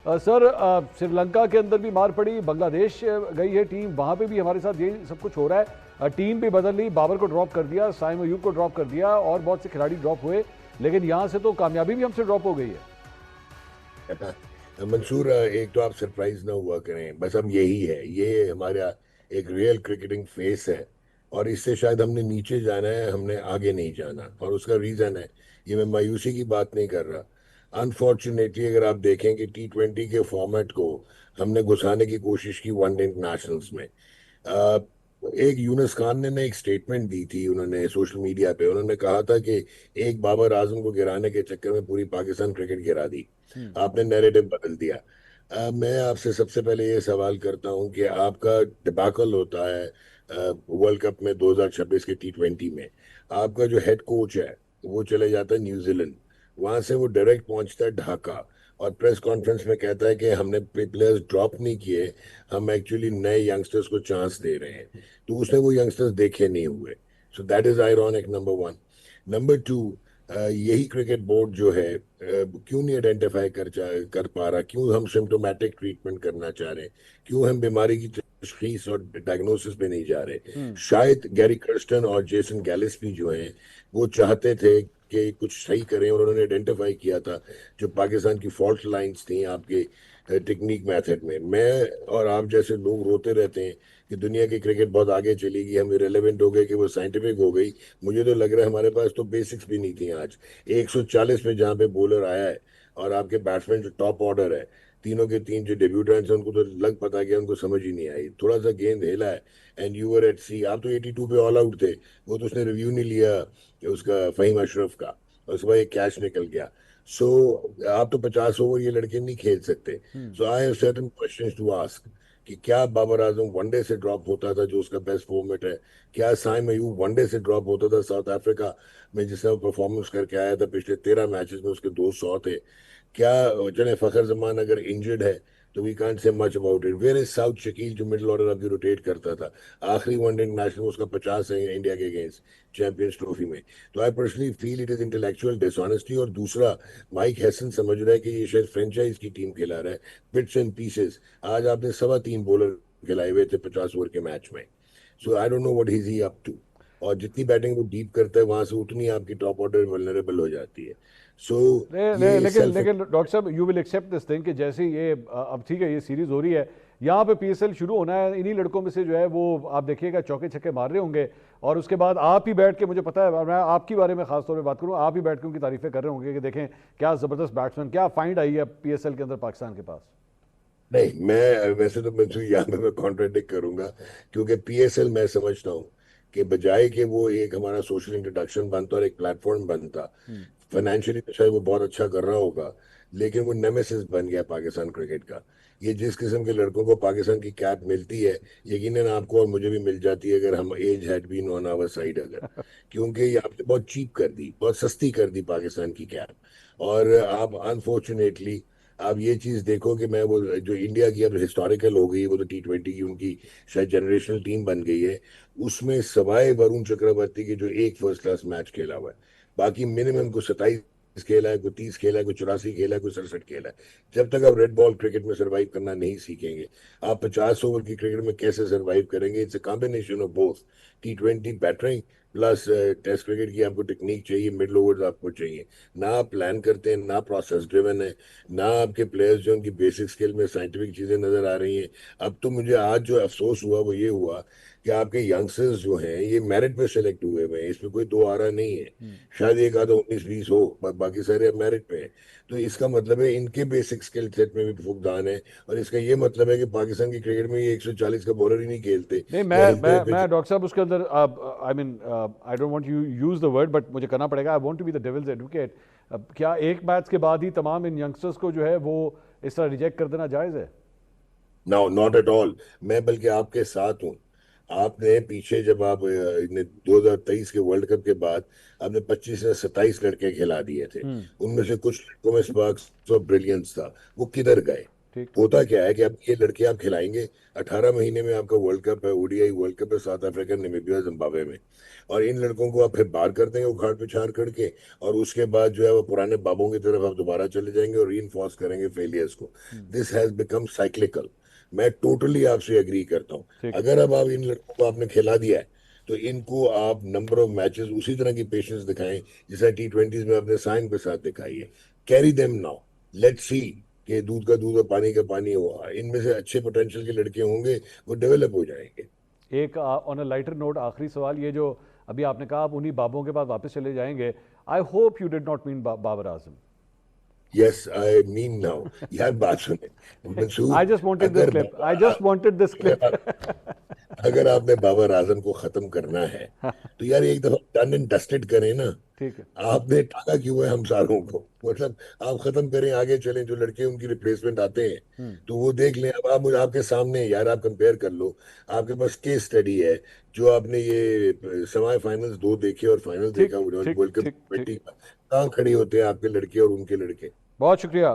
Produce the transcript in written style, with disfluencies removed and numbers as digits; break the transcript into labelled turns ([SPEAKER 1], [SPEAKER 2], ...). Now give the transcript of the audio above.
[SPEAKER 1] Sir Sri Lanka के अंदर भी मार पड़ी, बांग्लादेश गई है टीम, वहां पे भी हमारे साथ यही सब कुछ हो रहा है। टीम भी बदल ली, बाबर को ड्रॉप कर दिया, साइम अयूब को ड्रॉप कर दिया और बहुत से खिलाड़ी ड्रॉप हुए, लेकिन यहाँ से तो कामयाबी भी हमसे ड्रॉप हो गई है।
[SPEAKER 2] मंसूर, एक तो आप सरप्राइज ना हुआ करें, बस हम यही है, ये हमारा एक रियल क्रिकेटिंग फेस है। और इससे शायद हमने नीचे जाना है, हमने आगे नहीं जाना, और उसका रीजन है, ये मैं मायूसी की बात नहीं कर रहा। अनफॉर्चुनेटली अगर आप देखें कि T20 के फॉर्मेट को हमने घुसाने की कोशिश की वनडे इंटरनेशनल्स में। अ, एक यूनुस खान ने एक स्टेटमेंट दी थी, उन्होंने सोशल मीडिया पे उन्होंने कहा था कि एक बाबर आजम को गिराने के चक्कर में पूरी पाकिस्तान क्रिकेट गिरा दी।
[SPEAKER 1] हम्म।
[SPEAKER 2] आपने नैरेटिव बदल दिया। मैं आपसे सबसे पहले ये सवाल करता हूं कि आपका डिबैकल होता है वर्ल्ड कप में 2026 के T20 में। आपका जो हेड कोच है वो चले जाता है न्यूजीलैंड, वहां से वो डायरेक्ट पहुंचता है ढाका, और प्रेस कॉन्फ्रेंस में कहता है कि हमने प्लेयर्स ड्रॉप नहीं किए, हम एक्चुअली नए यंगस्टर्स को चांस दे रहे हैं। तो उसने वो यंगस्टर्स देखे नहीं हुए। So that is ironic, number one. Number two, यही क्रिकेट बोर्ड जो है क्यों नहीं आइडेंटिफाई कर पा रहा, क्यों हम सिम्टोमेटिक ट्रीटमेंट करना चाह रहे हैं, क्यों हम बीमारी की तशखीस और डायग्नोसिस पे नहीं जा रहे।
[SPEAKER 1] हम्म।
[SPEAKER 2] शायद गैरी कर्स्टन और जेसन गैलिस्पी जो हैं वो चाहते थे कि कुछ सही करें, और उन्होंने आइडेंटिफाई किया था जो पाकिस्तान की फॉल्ट लाइंस थी आपके टेक्निक मेथड में। मैं और आप जैसे लोग रोते रहते हैं कि दुनिया की क्रिकेट बहुत आगे चली गई, हम इरेलीवेंट हो गए, कि वो साइंटिफिक हो गई। मुझे तो लग रहा है हमारे पास तो बेसिक्स भी नहीं थी आज। 140 पे जहाँ पे बॉलर आया है, और आपके बैट्समैन जो टॉप ऑर्डर है, तीनों के तीन जो डेब्यूटेंट्स हैं उनको तो लग पता गया, उनको समझ ही नहीं आई, थोड़ा सा गेंद हिला है एंड यू वर एट सी। आप तो 82 पे ऑल आउट थे, वो तो उसने रिव्यू नहीं लिया कि उसका फहीम अशरफ का, और उसके बाद एक कैच निकल गया। सो आप तो 50 ओवर ये लड़के नहीं खेल सकते।
[SPEAKER 1] Hmm.
[SPEAKER 2] So I have certain questions to ask कि क्या बाबर आजम वनडे से ड्रॉप होता था जो उसका बेस्ट फॉर्मेट है? क्या साइम अयूब वनडे से ड्रॉप होता था साउथ अफ्रीका में जिसने वो परफॉर्मेंस करके आया था? पिछले 13 मैचेस में उसके 200 थे। क्या चले फखर जमान अगर इंजर्ड है तो we can't say much about it. Where is Saud Shakeel जो मिडिल ऑर्डर आपकी रोटेट करता था? आखिरी वनडे इंटरनेशनल उसका 50 है इंडिया के अगेंस्ट चैंपियंस ट्रॉफी में। तो I personally feel it is intellectual dishonesty. और दूसरा, माइक हैसन समझ रहा है कि ये शायद फ्रेंचाइज की टीम खिला रहा है, बिट्स एंड पीसेस। आज आपने 3.25 बॉलर खिलाए हुए थे 50 ओवर के मैच में। So I don't know what is he up to. और जितनी बैटिंग वो डीप करता है वहां से उतनी आपकी टॉप ऑर्डर वल्नरेबल हो जाती है। सो
[SPEAKER 1] नहीं नहीं,
[SPEAKER 2] ये
[SPEAKER 1] लेकिन
[SPEAKER 2] सेल्फ।
[SPEAKER 1] लेकिन डॉक्टर साहब, you will accept this thing कि जैसे ये अब ठीक है, ये सीरीज हो रही है, यहाँ पे पीएसएल शुरू होना है, इन्हीं लड़कों में से जो है वो आप देखिएगा चौके छक्के मार रहे होंगे, और उसके बाद आप ही बैठ के, मुझे पता है, मैं आपके बारे में खास तौर पे बात करूँ, आप ही बैठ के उनकी तारीफें कर रहे होंगे कि देखें क्या जबरदस्त बैट्समैन, क्या फाइंड आई है पीएसएल के अंदर पाकिस्तान के पास।
[SPEAKER 2] नहीं, मैं वैसे तो मैं यहाँ पे मैं कॉन्ट्रडिक्ट करूंगा, क्योंकि पीएसएल मैं समझता हूँ कि बजाय कि वो एक हमारा सोशल इंट्रोडक्शन बनता और एक प्लेटफॉर्म बनता,
[SPEAKER 1] हम्म।
[SPEAKER 2] फाइनेंशियली तो शायद वो बहुत अच्छा कर रहा होगा, लेकिन वो नेमेसिस बन गया पाकिस्तान क्रिकेट का। ये जिस किस्म के लड़कों को पाकिस्तान की कैप मिलती है, यकीनन आपको और मुझे भी मिल जाती है अगर हम as had been on our side अगर। क्योंकि ये आपने बहुत चीप कर दी, बहुत सस्ती कर दी पाकिस्तान की कैप। और आप अनफॉर्चुनेटली आप ये चीज देखो कि मैं वो जो इंडिया की अब हिस्टोरिकल हो गई, वो तो T20 की उनकी शायद जनरेशनल टीम बन गई है, उसमें सवाए वरुण चक्रवर्ती के जो एक फर्स्ट क्लास मैच खेला हुआ है, बाकी मिनिमम को 27 खेला है, कोई 30 खेला है, कोई 84 खेला है, कोई 67 खेला है। जब तक आप रेड बॉल क्रिकेट में सरवाइव करना नहीं सीखेंगे, आप 50 ओवर की क्रिकेट में कैसे सरवाइव करेंगे? It's a combination of both. T20 battering plus test cricket की आपको टेक्निक चाहिए, मिडल ओवर्स आपको चाहिए। ना आप प्लान करते हैं, ना प्रोसेस ड्रिवन है, ना आपके प्लेयर्स जो उनकी बेसिक स्किल में साइंटिफिक चीजें नजर आ रही हैं। अब तो मुझे आज जो अफसोस हुआ वो ये हुआ कि आपके यंगस्टर्स जो हैं ये मेरिट पे सेलेक्ट हुए हुए हैं, इसमें कोई दो आ रहा नहीं है।
[SPEAKER 1] हम्म।
[SPEAKER 2] शायद एक आधा 19-20 हो, बाकी सारे अब मेरिट पे हैं। तो इसका मतलब है इनके बेसिक स्किल सेट में भी फुकदान है। और इसका ये मतलब है कि पाकिस्तान की क्रिकेट में ये 140 का बॉलर ही नहीं खेलते,
[SPEAKER 1] नहीं,
[SPEAKER 2] या
[SPEAKER 1] मैं
[SPEAKER 2] हिलते
[SPEAKER 1] मैं
[SPEAKER 2] हुए पिच।
[SPEAKER 1] मैं डॉक्टर साहब उसके अंदर, I mean, I don't want you use the word, but मुझे करना पड़ेगा, I want to be the devil's advocate. क्या एक मैच के बाद ही तमाम इन यंगस्टर्स को जो है वो इस तरह रिजेक्ट कर देना जायज़ है?
[SPEAKER 2] No, not at all. मैं बल्कि आपके साथ हूँ। आपने पीछे जब आप 2023 के वर्ल्ड कप के बाद आपने 25 या 27 लड़के खिला दिए थे,
[SPEAKER 1] हम्म।
[SPEAKER 2] उनमें से कुछ लड़कों में स्पार्क्स ऑफ ब्रिलियंस था, वो किधर गए?
[SPEAKER 1] ठीक।
[SPEAKER 2] होता क्या है कि अब ये लड़के आप खिलाएंगे, 18 महीने में आपका वर्ल्ड कप है, ओडीआई वर्ल्ड कप है साउथ अफ्रीका, नामीबिया, जिम्बाब्वे में, और इन लड़कों को आप फिर बाहर कर देंगे उखाड़ पिछाड़ करके, और उसके बाद जो है वो पुराने बाबों की तरफ आप दोबारा चले जाएंगे और रीइंफोर्स करेंगे फेलियर्स को। This has become cyclical. मैं टोटली आपसे एग्री करता हूँ।
[SPEAKER 1] ठीक।
[SPEAKER 2] अगर अब आप इन लड़कों को आपने खिला दिया है, तो इनको आप नंबर ऑफ मैचेस उसी तरह की पेशेंस दिखाएं जैसा T20s में आपने साइन के साथ दिखाई है। Carry them now, let's see कि दूध का दूध और पानी का पानी हुआ, इनमें से अच्छे पोटेंशियल के लड़के होंगे, वो डेवलप हो जाएंगे।
[SPEAKER 1] एक ऑन अ लाइटर नोट आखिरी सवाल, ये जो अभी आपने कहा आप उन्हीं बाबों के पास वापस चले जाएंगे, I hope you did not mean Babar Azam.
[SPEAKER 2] Yes I mean now. यार बात सुने Mansoor,
[SPEAKER 1] I just wanted this
[SPEAKER 2] अगर
[SPEAKER 1] clip, I just wanted this
[SPEAKER 2] अगर
[SPEAKER 1] क्लिप।
[SPEAKER 2] आप अगर आपने बाबर आजम को खत्म करना है, तो यार एक दफा डन एंड डस्टेड करें ना।
[SPEAKER 1] ठीक है।
[SPEAKER 2] आपने टाका क्यों है हम सारों को, मतलब आप खत्म करें, आगे चलें, जो लड़के उनकी रिप्लेसमेंट आते हैं तो वो देख लें। अब आप मुझे आपके सामने यार आप कंपेयर कर लो, आपके पास केस स्टडी है, जो आपने ये सेमीफाइनल्स दो देखे और फाइनल
[SPEAKER 1] ठीक
[SPEAKER 2] देखा
[SPEAKER 1] ठीक
[SPEAKER 2] वर्ल्ड कप
[SPEAKER 1] ठीक ठीक।
[SPEAKER 2] ट्वेंटी का, कहाँ खड़े होते हैं आपके लड़के और उनके लड़के।
[SPEAKER 1] बहुत शुक्रिया।